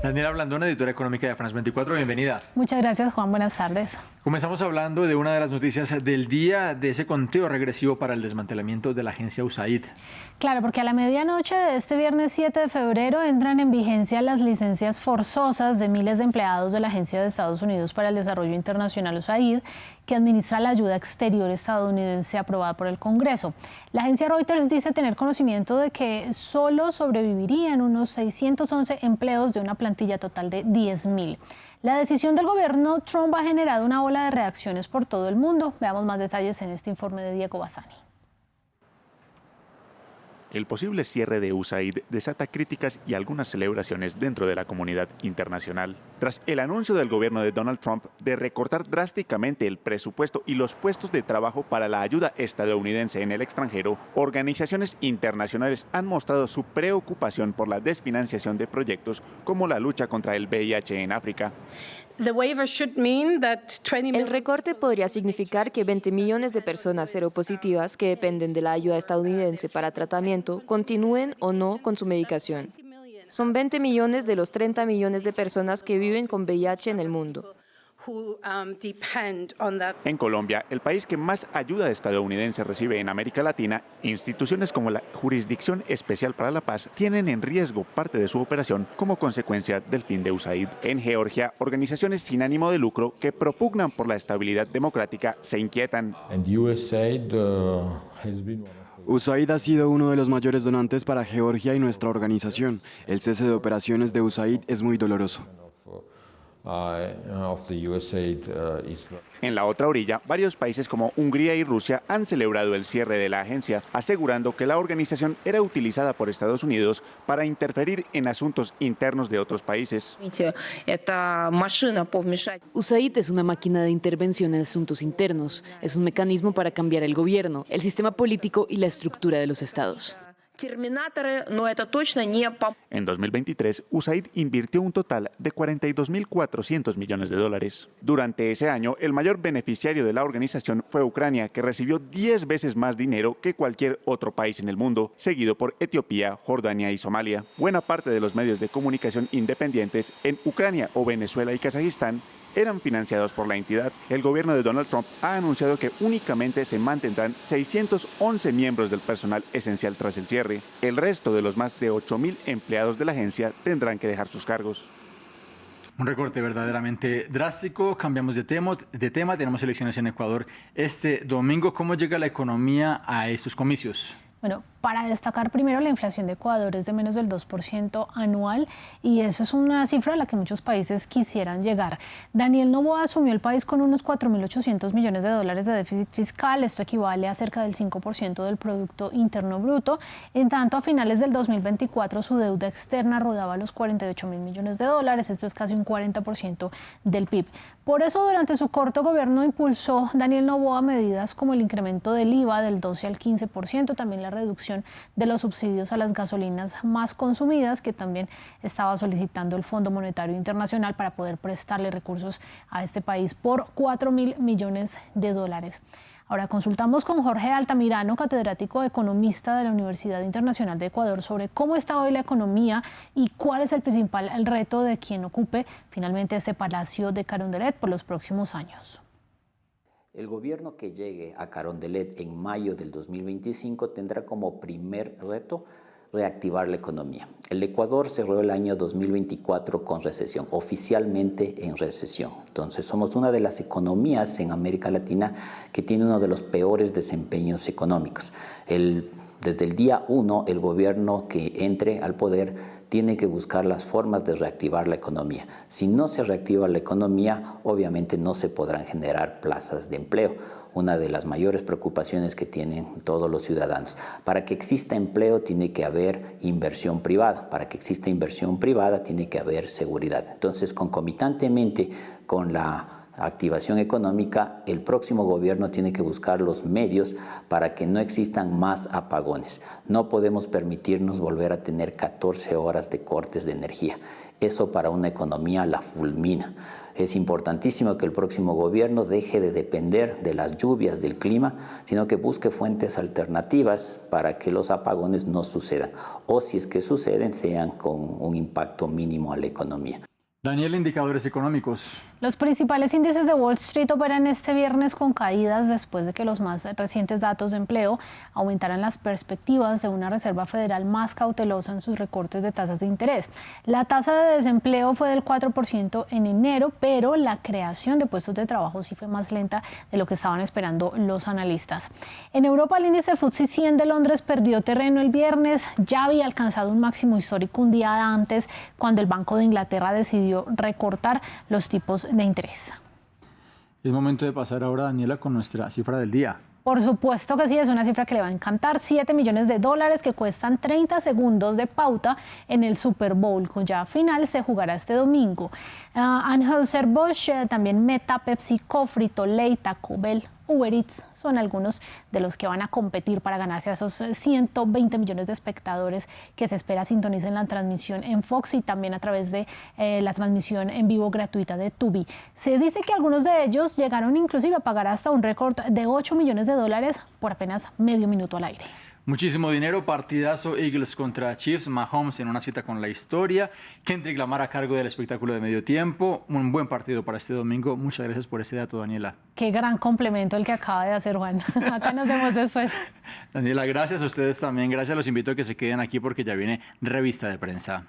Daniela Blandón, editora económica de France 24, bienvenida. Muchas gracias, Juan. Buenas tardes. Comenzamos hablando de una de las noticias del día, de ese conteo regresivo para el desmantelamiento de la agencia USAID. Claro, porque a la medianoche de este viernes 7 de febrero entran en vigencia las licencias forzosas de miles de empleados de la Agencia de Estados Unidos para el Desarrollo Internacional USAID, que administra la ayuda exterior estadounidense aprobada por el Congreso. La agencia Reuters dice tener conocimiento de que solo sobrevivirían unos 611 empleos de una plantilla total de 10.000. La decisión del gobierno Trump ha generado una ola de reacciones por todo el mundo. Veamos más detalles en este informe de Diego Bassani. El posible cierre de USAID desata críticas y algunas celebraciones dentro de la comunidad internacional. Tras el anuncio del gobierno de Donald Trump de recortar drásticamente el presupuesto y los puestos de trabajo para la ayuda estadounidense en el extranjero, organizaciones internacionales han mostrado su preocupación por la desfinanciación de proyectos como la lucha contra el VIH en África. El recorte podría significar que 20 millones de personas seropositivas que dependen de la ayuda estadounidense para tratamiento continúen o no con su medicación. Son 20 millones de los 30 millones de personas que viven con VIH en el mundo. En Colombia, el país que más ayuda estadounidense recibe en América Latina, instituciones como la Jurisdicción Especial para la Paz tienen en riesgo parte de su operación como consecuencia del fin de USAID. En Georgia, organizaciones sin ánimo de lucro que propugnan por la estabilidad democrática se inquietan. USAID ha sido uno de los mayores donantes para Georgia y nuestra organización. El cese de operaciones de USAID es muy doloroso. En la otra orilla, varios países como Hungría y Rusia han celebrado el cierre de la agencia, asegurando que la organización era utilizada por Estados Unidos para interferir en asuntos internos de otros países. USAID es una máquina de intervención en asuntos internos. Es un mecanismo para cambiar el gobierno, el sistema político y la estructura de los estados. En 2023, USAID invirtió un total de $42.400 millones. Durante ese año, el mayor beneficiario de la organización fue Ucrania, que recibió 10 veces más dinero que cualquier otro país en el mundo, seguido por Etiopía, Jordania y Somalia. Buena parte de los medios de comunicación independientes en Ucrania o Venezuela y Kazajistán eran financiados por la entidad. El gobierno de Donald Trump ha anunciado que únicamente se mantendrán 611 miembros del personal esencial tras el cierre. El resto de los más de 8.000 empleados de la agencia tendrán que dejar sus cargos. Un recorte verdaderamente drástico. Cambiamos de tema. Tenemos elecciones en Ecuador este domingo. ¿Cómo llega la economía a estos comicios? Bueno, para destacar primero, la inflación de Ecuador es de menos del 2% anual y eso es una cifra a la que muchos países quisieran llegar. Daniel Noboa asumió el país con unos 4.800 millones de dólares de déficit fiscal. Esto equivale a cerca del 5% del Producto Interno Bruto. En tanto, a finales del 2024 su deuda externa rodaba los 48.000 millones de dólares. Esto es casi un 40% del PIB. Por eso, durante su corto gobierno impulsó Daniel Noboa medidas como el incremento del IVA del 12 al 15%, también la reducción de los subsidios a las gasolinas más consumidas, que también estaba solicitando el Fondo Monetario Internacional para poder prestarle recursos a este país por 4.000 millones de dólares. Ahora consultamos con Jorge Altamirano, catedrático economista de la Universidad Internacional de Ecuador, sobre cómo está hoy la economía y cuál es el principal reto de quien ocupe finalmente este Palacio de Carondelet por los próximos años. El gobierno que llegue a Carondelet en mayo del 2025 tendrá como primer reto reactivar la economía. El Ecuador cerró el año 2024 con recesión, oficialmente en recesión. Entonces somos una de las economías en América Latina que tiene uno de los peores desempeños económicos. Desde el día 1, el gobierno que entre al poder tiene que buscar las formas de reactivar la economía. Si no se reactiva la economía, obviamente no se podrán generar plazas de empleo, una de las mayores preocupaciones que tienen todos los ciudadanos. Para que exista empleo tiene que haber inversión privada, para que exista inversión privada tiene que haber seguridad. Entonces, concomitantemente con la activación económica, el próximo gobierno tiene que buscar los medios para que no existan más apagones. No podemos permitirnos volver a tener 14 horas de cortes de energía. Eso para una economía la fulmina. Es importantísimo que el próximo gobierno deje de depender de las lluvias, del clima, sino que busque fuentes alternativas para que los apagones no sucedan. O si es que suceden, sean con un impacto mínimo a la economía. Daniel, indicadores económicos. Los principales índices de Wall Street operan este viernes con caídas después de que los más recientes datos de empleo aumentaran las perspectivas de una Reserva Federal más cautelosa en sus recortes de tasas de interés. La tasa de desempleo fue del 4% en enero, pero la creación de puestos de trabajo sí fue más lenta de lo que estaban esperando los analistas. En Europa, el índice FTSE 100 de Londres perdió terreno el viernes. Ya había alcanzado un máximo histórico un día antes, cuando el Banco de Inglaterra decidió recortar los tipos de interés. Es momento de pasar ahora, Daniela, con nuestra cifra del día. Por supuesto que sí, es una cifra que le va a encantar. 7 millones de dólares que cuestan 30 segundos de pauta en el Super Bowl, cuya final se jugará este domingo. Anheuser-Busch, también Meta, PepsiCo, Frito-Lay, Taco Bell, Uber Eats son algunos de los que van a competir para ganarse a esos 120 millones de espectadores que se espera sintonicen la transmisión en Fox y también a través de la transmisión en vivo gratuita de Tubi. Se dice que algunos de ellos llegaron inclusive a pagar hasta un récord de 8 millones de dólares por apenas medio minuto al aire. Muchísimo dinero, partidazo Eagles contra Chiefs, Mahomes en una cita con la historia, Kendrick Lamar a cargo del espectáculo de medio tiempo, un buen partido para este domingo. Muchas gracias por este dato, Daniela. Qué gran complemento el que acaba de hacer Juan. Acá nos vemos después. Daniela, gracias a ustedes también, gracias, los invito a que se queden aquí porque ya viene revista de prensa.